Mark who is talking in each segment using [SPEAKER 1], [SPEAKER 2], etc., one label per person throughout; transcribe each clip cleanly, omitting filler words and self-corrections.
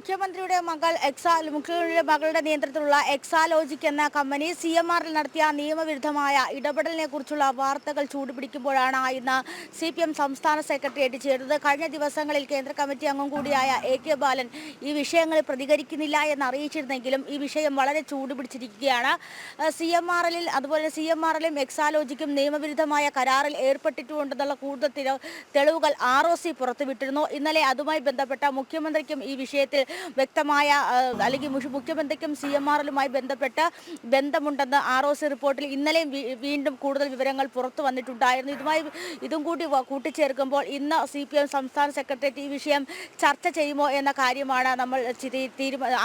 [SPEAKER 1] മുഖ്യമന്ത്രിയുടെ മകളുടെ നേതൃത്വത്തിലുള്ള എക്സാലോജിക് എന്ന കമ്പനി CMR-ൽ നടത്തിയ നിയമവിരുദ്ധമായ ഇടപെടലിനെ കുറിച്ചുള്ള വാർത്തകൾ ചൂടുപിടിക്കുമ്പോഴാണ് ഇന്ന് CPM സംസ്ഥാന സെക്രട്ടേറിയറ്റ് ചേർന്നത്. കഴിഞ്ഞ ദിവസങ്ങളിൽ കേന്ദ്ര കമ്മിറ്റി അംഗം കൂടിയായ AK ബാലൻ ഈ വിഷയങ്ങളിൽ പ്രതികരിക്കുന്നില്ല എന്ന് അറിയിച്ചിരുന്നെങ്കിലും ഈ വിഷയം വളരെ ചൂടുപിടിച്ചിരിക്കുകയാണ്. CMR-ലും എക്സാലോജിക്കും നിയമവിരുദ്ധമായ കരാറിൽ ഏർപ്പെട്ടിട്ടുണ്ടെന്നുള്ള കൂടുതൽ തെളിവുകൾ ROC പുറത്തുവിട്ടിരുന്നു. ഇന്നലെ അതുമായി ബന്ധപ്പെട്ട മുഖ്യമന്ത്രിക്കും ഈ വിഷയത്തിൽ വ്യക്തമായ അല്ലെങ്കിൽ മുഖ്യമന്ത്രിക്കും CMR-ലുമായി ബന്ധപ്പെട്ട ബന്ധമുണ്ടെന്ന് ROC റിപ്പോർട്ടിൽ ഇന്നലെയും വീണ്ടും കൂടുതൽ വിവരങ്ങൾ പുറത്തു വന്നിട്ടുണ്ടായിരുന്നു. ഇതും കൂടി കൂട്ടിച്ചേർക്കുമ്പോൾ ഇന്ന് CPM സംസ്ഥാന സെക്രട്ടേറിയറ്റ് ഈ വിഷയം ചർച്ച ചെയ്യുമോ എന്ന കാര്യമാണ് നമ്മൾ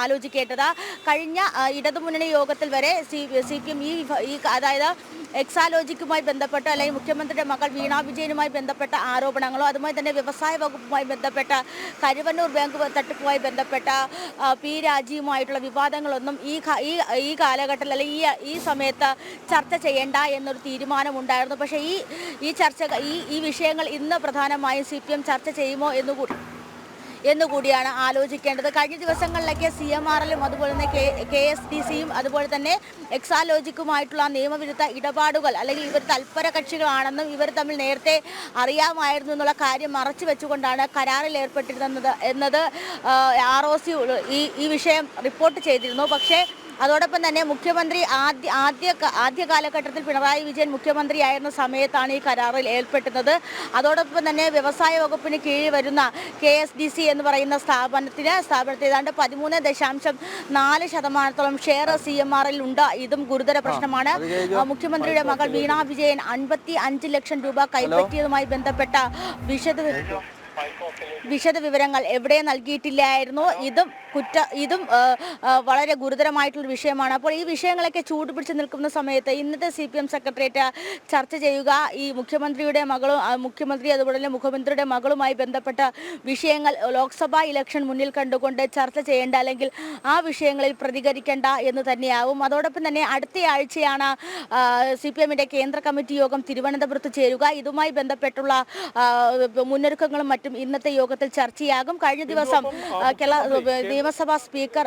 [SPEAKER 1] ആലോചിക്കേണ്ടത്. കഴിഞ്ഞ ഇടതുമുന്നണി യോഗത്തിൽ വരെ CPM അതായത് എക്സാലോജിക്കുമായി ബന്ധപ്പെട്ട് അല്ലെങ്കിൽ മുഖ്യമന്ത്രിയുടെ മകൾ വീണ വിജയനുമായി ബന്ധപ്പെട്ട ആരോപണങ്ങളോ അതുമായി തന്നെ വ്യവസായ വകുപ്പുമായി ബന്ധപ്പെട്ട കരുവന്നൂർ ബാങ്ക് തട്ടിപ്പുമായി ബന്ധപ്പെട്ട P രാജിയുമായിട്ടുള്ള വിവാദങ്ങളൊന്നും ഈ കാലഘട്ടത്തിൽ അല്ലെങ്കിൽ ഈ സമയത്ത് ചർച്ച ചെയ്യേണ്ട എന്നൊരു തീരുമാനമുണ്ടായിരുന്നു. പക്ഷേ ഈ വിഷയങ്ങൾ ഇന്ന് പ്രധാനമായും CPM ചർച്ച ചെയ്യുമോ എന്നുകൂടിയാണ് ആലോചിക്കേണ്ടത്. കഴിഞ്ഞ ദിവസങ്ങളിലൊക്കെ CMR-ലും അതുപോലെ തന്നെ KSDCയും അതുപോലെ തന്നെ എക്സാലോജിക്കുമായിട്ടുള്ള നിയമവിരുദ്ധ ഇടപാടുകൾ അല്ലെങ്കിൽ ഇവർ തൽപര കക്ഷികളാണെന്നും ഇവർ തമ്മിൽ നേരത്തെ അറിയാമായിരുന്നു എന്നുള്ള കാര്യം മറച്ചു വെച്ചുകൊണ്ടാണ് കരാറിൽ ഏർപ്പെട്ടിരുന്നത് എന്നത് ROC ഈ വിഷയം റിപ്പോർട്ട് ചെയ്തിരുന്നു. പക്ഷേ അതോടൊപ്പം തന്നെ മുഖ്യമന്ത്രി ആദ്യ കാലഘട്ടത്തിൽ പിണറായി വിജയൻ മുഖ്യമന്ത്രിയായിരുന്ന സമയത്താണ് ഈ കരാറിൽ ഏർപ്പെടുന്നത്. അതോടൊപ്പം തന്നെ വ്യവസായ വകുപ്പിന് കീഴിൽ വരുന്ന KSDC എന്ന് പറയുന്ന സ്ഥാപനത്തിൽ ഏതാണ്ട് 13.4% ഷെയർ CMR-ൽ ഉണ്ട്. ഇതും ഗുരുതര പ്രശ്നമാണ്. മുഖ്യമന്ത്രിയുടെ മകൾ വീണ വിജയൻ 55 ലക്ഷം രൂപ കൈപ്പറ്റിയതുമായി ബന്ധപ്പെട്ട വിശദവിവരങ്ങൾ എവിടെ നൽകിയിട്ടില്ലായിരുന്നു. ഇതും വളരെ ഗുരുതരമായിട്ടുള്ള വിഷയമാണ്. അപ്പോൾ ഈ വിഷയങ്ങളൊക്കെ ചൂടുപിടിച്ച് നിൽക്കുന്ന സമയത്ത് ഇന്നത്തെ CPM സെക്രട്ടേറിയറ്റ് ചർച്ച ചെയ്യുക ഈ മുഖ്യമന്ത്രി അതുപോലെ തന്നെ മുഖ്യമന്ത്രിയുടെ മകളുമായി ബന്ധപ്പെട്ട വിഷയങ്ങൾ ലോക്സഭാ ഇലക്ഷൻ മുന്നിൽ കണ്ടുകൊണ്ട് ചർച്ച ചെയ്യേണ്ട അല്ലെങ്കിൽ ആ വിഷയങ്ങളിൽ പ്രതികരിക്കേണ്ട എന്ന് തന്നെയാവും. അതോടൊപ്പം തന്നെ അടുത്ത ആഴ്ചയാണ് CPM-ന്റെ കേന്ദ്ര കമ്മിറ്റി യോഗം തിരുവനന്തപുരത്ത് ചേരുക. ഇതുമായി ബന്ധപ്പെട്ടുള്ള മുന്നൊരുക്കങ്ങളും മറ്റും ഇന്നത്തെ യോഗത്തിൽ ചർച്ചയാകും. കഴിഞ്ഞ ദിവസം നിയമസഭാ സ്പീക്കർ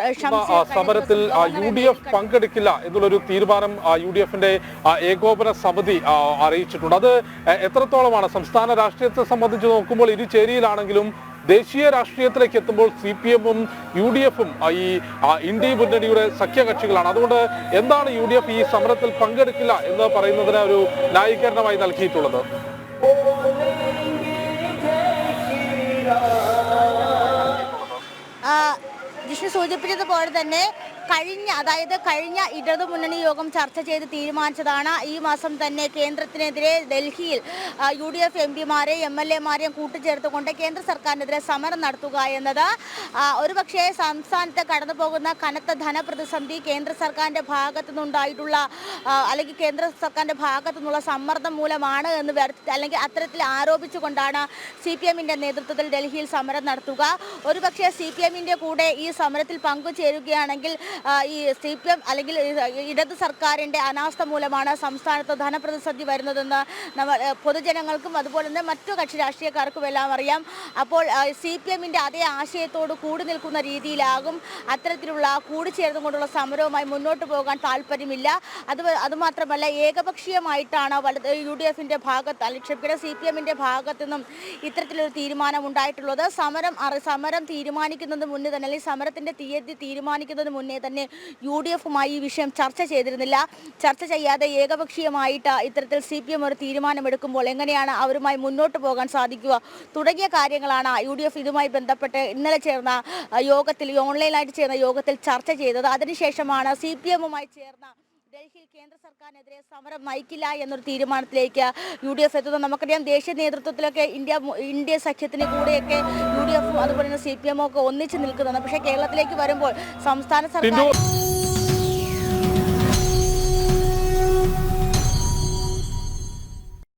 [SPEAKER 2] സമരത്തിൽ UDF പങ്കെടുക്കില്ല എന്നുള്ളൊരു തീരുമാനം UDF-ന്റെ ഏകോപന സമിതി അറിയിച്ചിട്ടുണ്ട്. അത് എത്രത്തോളമാണ് സംസ്ഥാന രാഷ്ട്രീയത്തെ സംബന്ധിച്ച് നോക്കുമ്പോൾ ഇരുചേരിയിലാണെങ്കിലും ദേശീയ രാഷ്ട്രീയത്തിലേക്ക് എത്തുമ്പോൾ CPM-ഉം UDF-ഉം ഈ ഇന്ത്യ മുന്നണിയുടെ സഖ്യകക്ഷികളാണ്. അതുകൊണ്ട് എന്താണ് UDF ഈ സമരത്തിൽ പങ്കെടുക്കില്ല എന്ന് പറയുന്നതിന് ഒരു ന്യായീകരണമായി നൽകിയിട്ടുള്ളത്?
[SPEAKER 1] ജിഷ്ണു സൂചിപ്പിച്ചതുപോലെ തന്നെ കഴിഞ്ഞ ഇടതുമുന്നണി യോഗം ചർച്ച ചെയ്ത് തീരുമാനിച്ചതാണ് ഈ മാസം തന്നെ കേന്ദ്രത്തിനെതിരെ ഡൽഹിയിൽ UDF MP-മാരെയും MLA-മാരെയും കൂട്ടിച്ചേർത്തുകൊണ്ട് കേന്ദ്ര സർക്കാരിനെതിരെ സമരം നടത്തുക എന്നത്. ഒരുപക്ഷെ സംസ്ഥാനത്ത് കടന്നു പോകുന്ന കനത്ത ധനപ്രതിസന്ധി കേന്ദ്ര സർക്കാരിൻ്റെ ഭാഗത്തു നിന്നുണ്ടായിട്ടുള്ള അല്ലെങ്കിൽ കേന്ദ്ര സർക്കാരിൻ്റെ ഭാഗത്തു നിന്നുള്ള സമ്മർദ്ദം മൂലമാണ് എന്ന് അല്ലെങ്കിൽ അത്തരത്തിൽ ആരോപിച്ചുകൊണ്ടാണ് CPM-ന്റെ നേതൃത്വത്തിൽ ഡൽഹിയിൽ സമരം നടത്തുക. ഒരുപക്ഷെ CPM-ന്റെ കൂടെ ഈ സമരത്തിൽ പങ്കുചേരുകയാണെങ്കിൽ ഈ CPM അല്ലെങ്കിൽ ഇടത് സർക്കാരിൻ്റെ അനാസ്ഥ മൂലമാണ് സംസ്ഥാനത്ത് ധനപ്രതിസന്ധി വരുന്നതെന്ന് പൊതുജനങ്ങൾക്കും അതുപോലെ തന്നെ മറ്റു കക്ഷി രാഷ്ട്രീയക്കാർക്കും എല്ലാം അറിയാം. അപ്പോൾ CPM-ന്റെ അതേ ആശയത്തോട് കൂടി നിൽക്കുന്ന രീതിയിലാകും അത്തരത്തിലുള്ള കൂടിച്ചേർന്നുകൊണ്ടുള്ള സമരവുമായി മുന്നോട്ട് പോകാൻ താല്പര്യമില്ല. അതുമാത്രമല്ല ഏകപക്ഷീയമായിട്ടാണ് UDF-ന്റെ ഭാഗത്ത് അല്ലെങ്കിൽ CPM-ന്റെ ഭാഗത്തു നിന്നും ഇത്തരത്തിലൊരു തീരുമാനം ഉണ്ടായിട്ടുള്ളത്. സമരം തീരുമാനിക്കുന്നതിന് മുന്നേ തന്നെ അല്ലെങ്കിൽ സമരത്തിൻ്റെ തീയതി തീരുമാനിക്കുന്നതിന് മുന്നേ തന്നെ UDF-മായി ഈ വിഷയം ചർച്ച ചെയ്തിരുന്നില്ല. ചർച്ച ചെയ്യാതെ ഏകപക്ഷീയമായിട്ട് ഇത്തരത്തിൽ CPM ഒരു തീരുമാനമെടുക്കുമ്പോൾ എങ്ങനെയാണ് അവരുമായി മുന്നോട്ട് പോകാൻ സാധിക്കുക തുടങ്ങിയ കാര്യങ്ങളാണ് UDF ഇതുമായി ബന്ധപ്പെട്ട് ഇന്നലെ ചേർന്ന യോഗത്തിൽ ഓൺലൈനായിട്ട് ചേർന്ന യോഗത്തിൽ ചർച്ച ചെയ്തത്. അതിനുശേഷമാണ് CPM-മായി ചേർന്ന ഡൽഹിയിൽ കേന്ദ്ര സർക്കാരിനെതിരെ സമരം നയിക്കില്ല എന്നൊരു തീരുമാനത്തിലേക്ക് UDF എത്തുന്നത്. നമുക്കറിയാം ദേശീയ നേതൃത്വത്തിലൊക്കെ ഇന്ത്യ സഖ്യത്തിന് കൂടെയൊക്കെ UDF-ഉം അതുപോലെ തന്നെ CPM-ഉം ഒക്കെ ഒന്നിച്ച് നിൽക്കുന്നതാണ്. പക്ഷേ കേരളത്തിലേക്ക് വരുമ്പോൾ സംസ്ഥാന സർക്കാർ